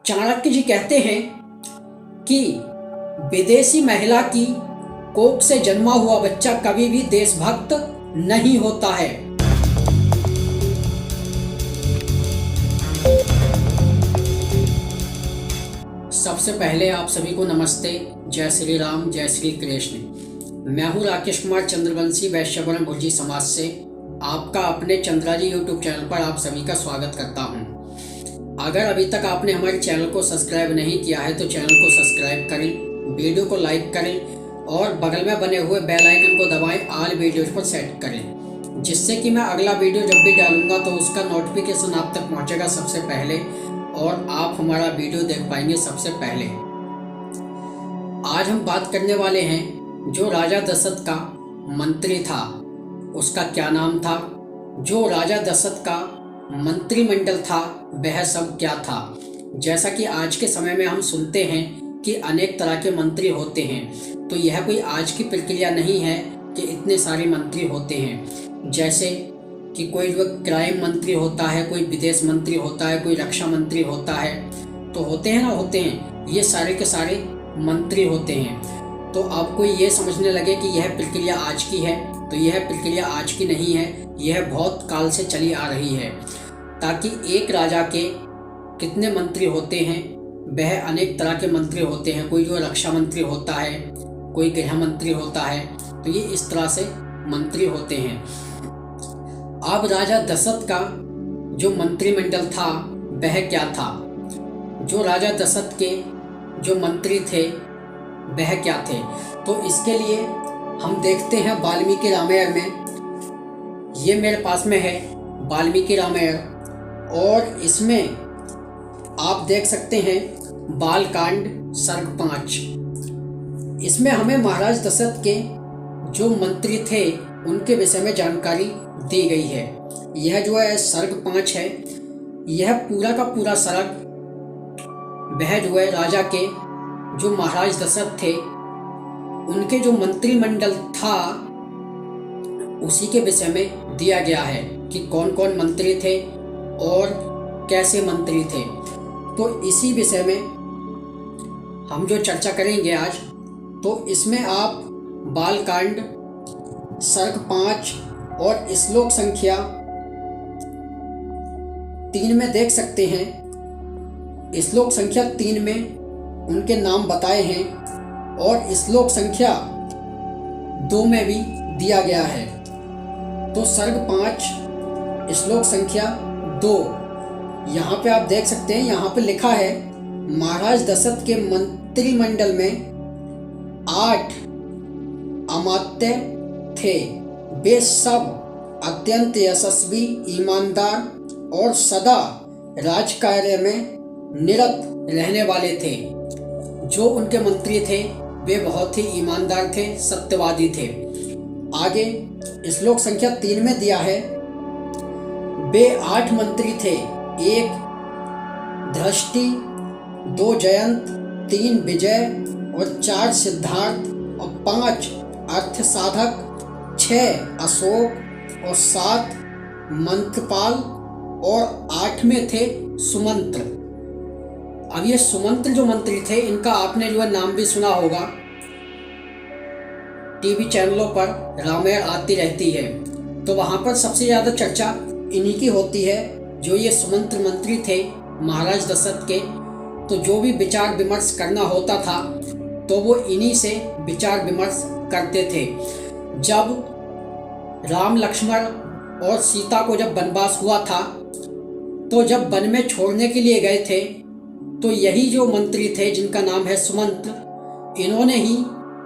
चाणक्य जी कहते हैं कि विदेशी महिला की कोख से जन्मा हुआ बच्चा कभी भी देशभक्त नहीं होता है। सबसे पहले आप सभी को नमस्ते, जय श्री राम, जय श्री कृष्ण। मैं हूँ राकेश कुमार चंद्रवंशी, वैश्यवर्ण भुर्जी समाज से आपका अपने चंद्राजी यूट्यूब चैनल पर आप सभी का स्वागत करता हूँ। अगर अभी तक आपने हमारे चैनल को सब्सक्राइब नहीं किया है तो चैनल को सब्सक्राइब करें, वीडियो को लाइक करें और बगल में बने हुए बेल आइकन को दबाएं, ऑल वीडियोज पर सेट करें, जिससे कि मैं अगला वीडियो जब भी डालूंगा तो उसका नोटिफिकेशन आप तक पहुंचेगा सबसे पहले और आप हमारा वीडियो देख पाएंगे सबसे पहले। आज हम बात करने वाले हैं जो राजा दशरथ का मंत्री था उसका क्या नाम था, जो राजा दशरथ का मंत्रिमंडल था वह सब क्या था। जैसा कि आज के समय में हम सुनते हैं कि अनेक तरह के मंत्री होते हैं, तो यह कोई आज की प्रक्रिया नहीं है कि इतने सारे मंत्री होते हैं। जैसे कि कोई जो क्राइम मंत्री होता है, कोई विदेश मंत्री होता है, कोई रक्षा मंत्री होता है, तो होते हैं, ये सारे के सारे मंत्री होते हैं। तो आपको ये समझने लगे कि यह प्रक्रिया आज की है, तो यह प्रक्रिया आज की नहीं है, यह बहुत काल से चली आ रही है। ताकि एक राजा के कितने मंत्री होते हैं, वह अनेक तरह के मंत्री होते हैं। कोई जो रक्षा मंत्री होता है, कोई गृह मंत्री होता है, तो ये इस तरह से मंत्री होते हैं। अब राजा दशरथ का जो मंत्रिमंडल था वह क्या था, जो राजा दशरथ के जो मंत्री थे वह क्या थे। तो इसके लिए हम देखते हैं वाल्मीकि रामायण में। ये मेरे पास में है वाल्मीकि रामायण और इसमें आप देख सकते हैं बालकांड सर्ग 5। इसमें हमें महाराज दशरथ के जो मंत्री थे उनके विषय में जानकारी दी गई है। यह जो है सर्ग 5 है, यह पूरा का पूरा सर्ग वह जो है राजा के जो महाराज दशरथ थे उनके जो मंत्रिमंडल था उसी के विषय में दिया गया है कि कौन कौन मंत्री थे और कैसे मंत्री थे। तो इसी विषय में हम जो चर्चा करेंगे आज, तो इसमें आप बालकांड सर्ग 5 और श्लोक संख्या 3 में देख सकते हैं। श्लोक संख्या 3 में उनके नाम बताए हैं और श्लोक संख्या 2 में भी दिया गया है। तो सर्ग 5 श्लोक संख्या 2, यहाँ पे आप देख सकते हैं, यहाँ पे लिखा है महाराज दशरथ के मंत्रिमंडल में 8 अमात्य थे। वे सब अत्यंत यशस्वी, ईमानदार और सदा राजकार्य में निरत रहने वाले थे। जो उनके मंत्री थे वे बहुत ही ईमानदार थे, सत्यवादी थे। आगे श्लोक संख्या 3 में दिया है, वे 8 मंत्री थे, 1 धृष्टि, 2 जयंत, 3 विजय और 4 सिद्धार्थ और 5 अर्थ साधक, 6 अशोक और 7 मंत्रपाल और 8 में थे सुमंत्र। अब ये सुमंत्र जो मंत्री थे इनका आपने जो है नाम भी सुना होगा, टीवी चैनलों पर रामायण आती रहती है, तो वहाँ पर सबसे ज़्यादा चर्चा इन्हीं की होती है। जो ये सुमंत्र मंत्री थे महाराज दशरथ के, तो जो भी विचार विमर्श करना होता था तो वो इन्हीं से विचार विमर्श करते थे। जब राम लक्ष्मण और सीता को जब वनवास हुआ था, तो जब वन में छोड़ने के लिए गए थे, तो यही जो मंत्री थे जिनका नाम है सुमंत्र, इन्होंने ही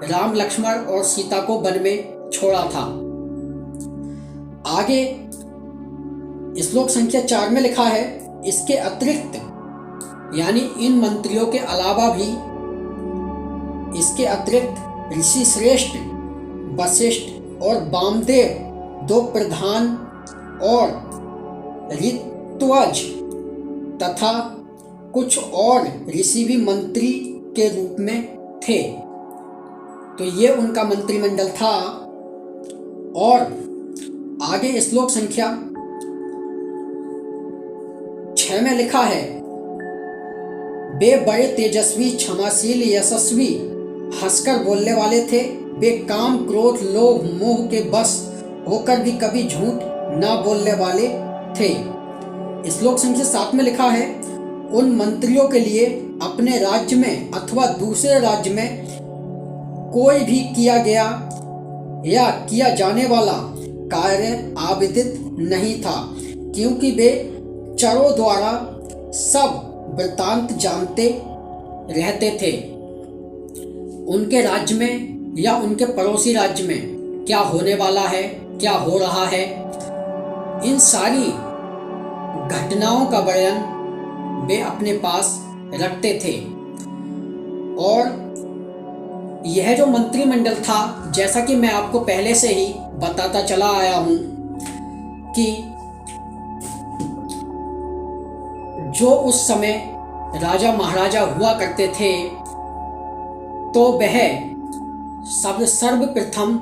राम लक्ष्मण और सीता को वन में छोड़ा था। आगे श्लोक संख्या 4 में लिखा है, इसके अतिरिक्त यानी इन मंत्रियों के अलावा भी इसके अतिरिक्त ऋषि श्रेष्ठ वशिष्ठ और वामदेव 2 प्रधान और ऋत्विज तथा कुछ और ऋषि भी मंत्री के रूप में थे। तो ये उनका मंत्रिमंडल था। और आगे श्लोक संख्या 6 में लिखा है, वे बड़े तेजस्वी, क्षमाशील, यशस्वी, हंसकर बोलने वाले थे। वे काम, क्रोध, लोभ, मोह के बस होकर भी कभी झूठ ना बोलने वाले थे। श्लोक संख्या 7 में लिखा है, उन मंत्रियों के लिए अपने राज्य में अथवा दूसरे राज्य में कोई भी किया गया या किया जाने वाला कार्य आविदित नहीं था, क्योंकि वे चरों द्वारा सब वृत्तांत जानते रहते थे। उनके राज्य में या उनके पड़ोसी राज्य में क्या होने वाला है, क्या हो रहा है, इन सारी घटनाओं का वर्णन वे अपने पास रखते थे। और यह जो मंत्रिमंडल था, जैसा कि मैं आपको पहले से ही बताता चला आया हूं कि जो उस समय राजा महाराजा हुआ करते थे, तो वह सर्वप्रथम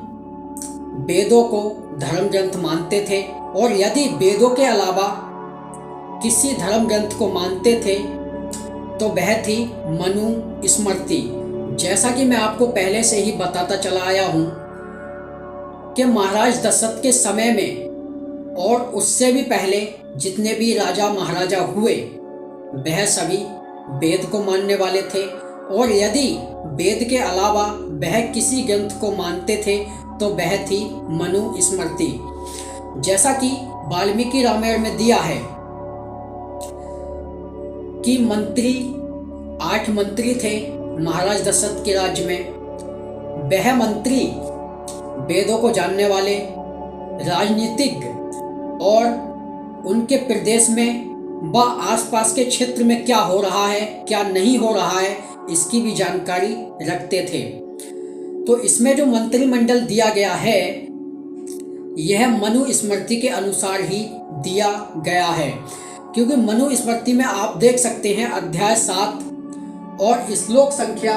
वेदों को धर्म ग्रंथ मानते थे, और यदि वेदों के अलावा किसी धर्म ग्रंथ को मानते थे तो वह थी मनु स्मृति। जैसा कि मैं आपको पहले से ही बताता चला आया हूं कि महाराज दशरथ के समय में और उससे भी पहले जितने भी राजा महाराजा हुए, वह सभी वेद को मानने वाले थे, और यदि वेद के अलावा वह किसी ग्रंथ को मानते थे तो वह थी मनु स्मृति। जैसा कि वाल्मीकि रामायण में दिया है कि 8 मंत्री थे महाराज दशरथ के राज्य में। वह मंत्री वेदों को जानने वाले, राजनीतिज्ञ, और उनके प्रदेश में व आसपास के क्षेत्र में क्या हो रहा है, क्या नहीं हो रहा है, इसकी भी जानकारी रखते थे। तो इसमें जो मंत्रिमंडल दिया गया है, यह मनु स्मृति के अनुसार ही दिया गया है, क्योंकि मनु स्मृति में आप देख सकते हैं अध्याय 7 और श्लोक संख्या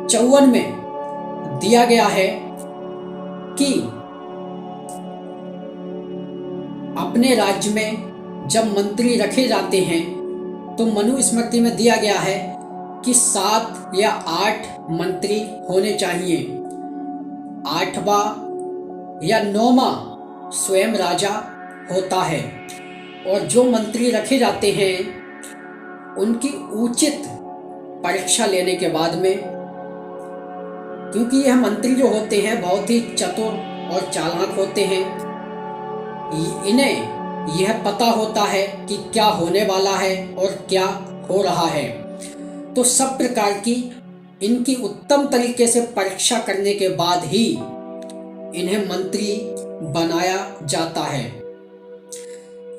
54 में दिया गया है कि अपने राज्य में जब मंत्री रखे जाते हैं तो मनु स्मृति में दिया गया है कि 7 या 8 मंत्री होने चाहिए। 8वां या 9वां स्वयं राजा होता है, और जो मंत्री रखे जाते हैं उनकी उचित परीक्षा लेने के बाद में, क्योंकि यह मंत्री जो होते हैं बहुत ही चतुर और चालाक होते हैं, इन्हें यह पता होता है कि क्या होने वाला है और क्या हो रहा है। तो सब प्रकार की इनकी उत्तम तरीके से परीक्षा करने के बाद ही इन्हें मंत्री बनाया जाता है।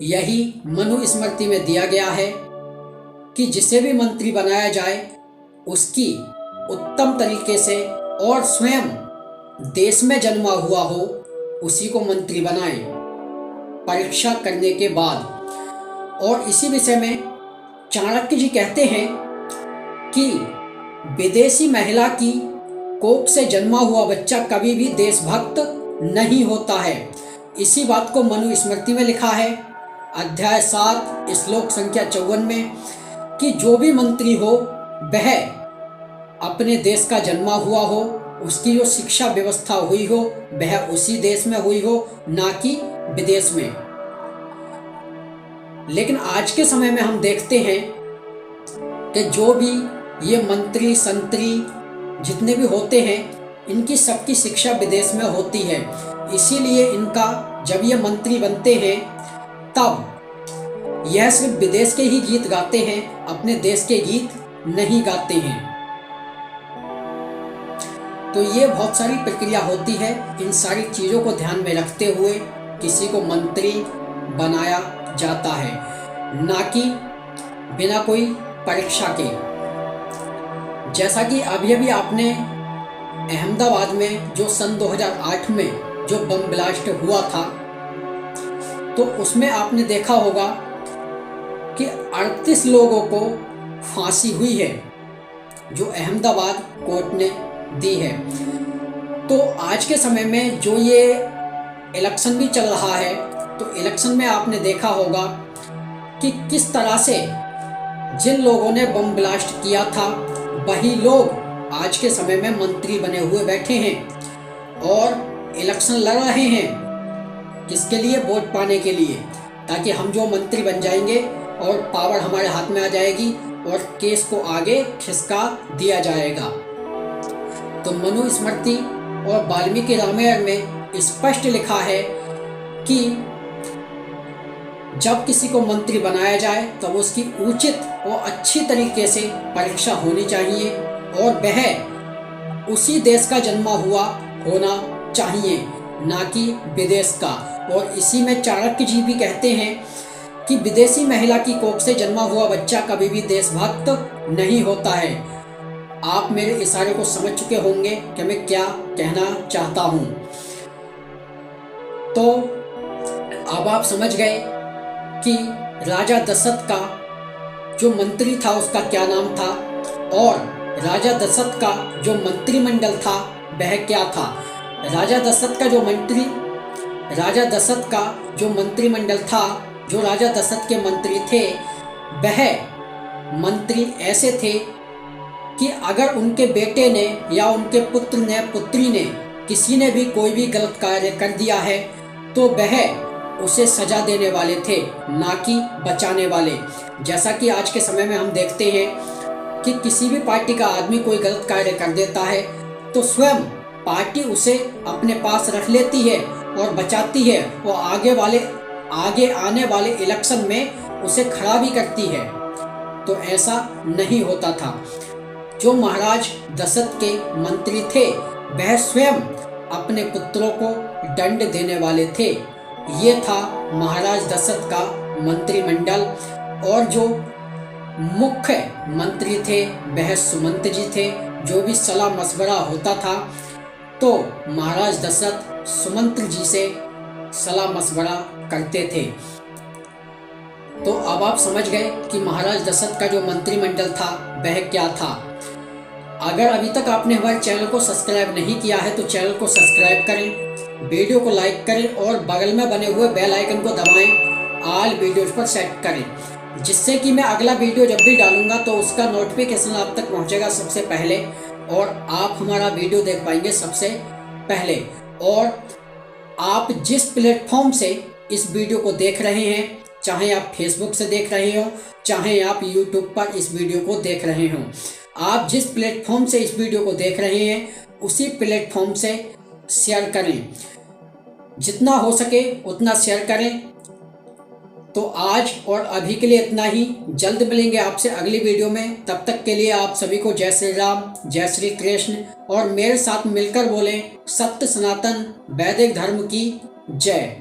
यही मनु स्मृति में दिया गया है कि जिसे भी मंत्री बनाया जाए उसकी उत्तम तरीके से और स्वयं देश में जन्मा हुआ हो उसी को मंत्री बनाए परीक्षा करने के बाद। और इसी विषय में चाणक्य जी कहते हैं कि विदेशी महिला की कोख से जन्मा हुआ बच्चा कभी भी देशभक्त नहीं होता है। इसी बात को मनु स्मृति में लिखा है अध्याय 7 श्लोक संख्या 54 में कि जो भी मंत्री हो वह अपने देश का जन्मा हुआ हो, उसकी जो शिक्षा व्यवस्था हुई हो वह उसी देश में हुई हो, ना कि विदेश में। लेकिन आज के समय में हम देखते हैं कि जो भी ये मंत्री संतरी जितने भी होते हैं, इनकी सबकी शिक्षा विदेश में होती है। इसीलिए इनका जब ये मंत्री बनते हैं तब यह सिर्फ विदेश के ही गीत गाते हैं, अपने देश के गीत नहीं गाते हैं। तो ये बहुत सारी प्रक्रिया होती है। इन सारी चीज़ों को ध्यान में रखते हुए किसी को मंत्री बनाया जाता है, ना कि बिना कोई परीक्षा के। जैसा कि अभी अभी आपने अहमदाबाद में जो सन 2008 में जो बम ब्लास्ट हुआ था, तो उसमें आपने देखा होगा कि 38 लोगों को फांसी हुई है, जो अहमदाबाद कोर्ट ने दी है। तो आज के समय में जो ये इलेक्शन भी चल रहा है, तो इलेक्शन में आपने देखा होगा कि किस तरह से जिन लोगों ने बम ब्लास्ट किया था वही लोग आज के समय में मंत्री बने हुए बैठे हैं और इलेक्शन लड़ रहे हैं। किसके लिए? वोट पाने के लिए, ताकि हम जो मंत्री बन जाएंगे और पावर हमारे हाथ में आ जाएगी और केस को आगे खिसका दिया जाएगा। तो मनुस्मृति और वाल्मीकि रामायण में स्पष्ट लिखा है कि जब किसी को मंत्री बनाया जाए तो उसकी उचित और अच्छी तरीके से परीक्षा होनी चाहिए और वह उसी देश का जन्मा हुआ होना चाहिए, ना कि विदेश का। और इसी में चाणक्य जी भी कहते हैं कि विदेशी महिला की कोख से जन्मा हुआ बच्चा कभी भी देशभक्त नहीं होता है। आप मेरे इशारे को समझ चुके होंगे कि मैं क्या कहना चाहता हूँ। तो अब आप समझ गए कि राजा दशरथ का जो मंत्री था उसका क्या नाम था और राजा दशरथ का जो मंत्रिमंडल था वह क्या था। राजा दशरथ का जो मंत्रिमंडल था, जो राजा दशरथ के मंत्री थे, वह मंत्री ऐसे थे कि अगर उनके बेटे ने या उनके पुत्र ने, पुत्री ने, किसी ने भी कोई भी गलत कार्य कर दिया है तो वह उसे सजा देने वाले थे, ना कि बचाने वाले। जैसा कि आज के समय में हम देखते हैं कि किसी भी पार्टी का आदमी कोई गलत कार्य कर देता है तो स्वयं पार्टी उसे अपने पास रख लेती है और बचाती है और आगे आने वाले इलेक्शन में उसे खड़ा भी करती है। तो ऐसा नहीं होता था। जो महाराज दशरथ के मंत्री थे वह स्वयं अपने पुत्रों को दंड देने वाले थे। ये था महाराज दशरथ का मंत्रिमंडल। और जो मुख्य मंत्री थे वह सुमंत जी थे। जो भी सलाह मशवरा होता था तो महाराज दशरथ सुमंत जी से सलाह मशवरा करते थे। तो अब आप समझ गए कि महाराज दशरथ का जो मंत्रिमंडल था वह क्या था। अगर अभी तक आपने हमारे चैनल को सब्सक्राइब नहीं किया है तो चैनल को सब्सक्राइब करें, वीडियो को लाइक करें और बगल में बने हुए बेल आइकन को दबाएं, ऑल वीडियोज पर सेट करें, जिससे कि मैं अगला वीडियो जब भी डालूंगा तो उसका नोटिफिकेशन आप तक पहुंचेगा सबसे पहले और आप हमारा वीडियो देख पाएंगे सबसे पहले। और आप जिस प्लेटफॉर्म से इस वीडियो को देख रहे हैं, चाहे आप फेसबुक से देख रहे हो, चाहे आप यूट्यूब पर इस वीडियो को देख रहे हो, आप जिस प्लेटफॉर्म से इस वीडियो को देख रहे हैं उसी प्लेटफॉर्म से शेयर करें। जितना हो सके उतना शेयर करें। तो आज और अभी के लिए इतना ही। जल्द मिलेंगे आपसे अगली वीडियो में। तब तक के लिए आप सभी को जय श्री राम, जय श्री कृष्ण और मेरे साथ मिलकर बोलें सत्य सनातन वैदिक धर्म की जय।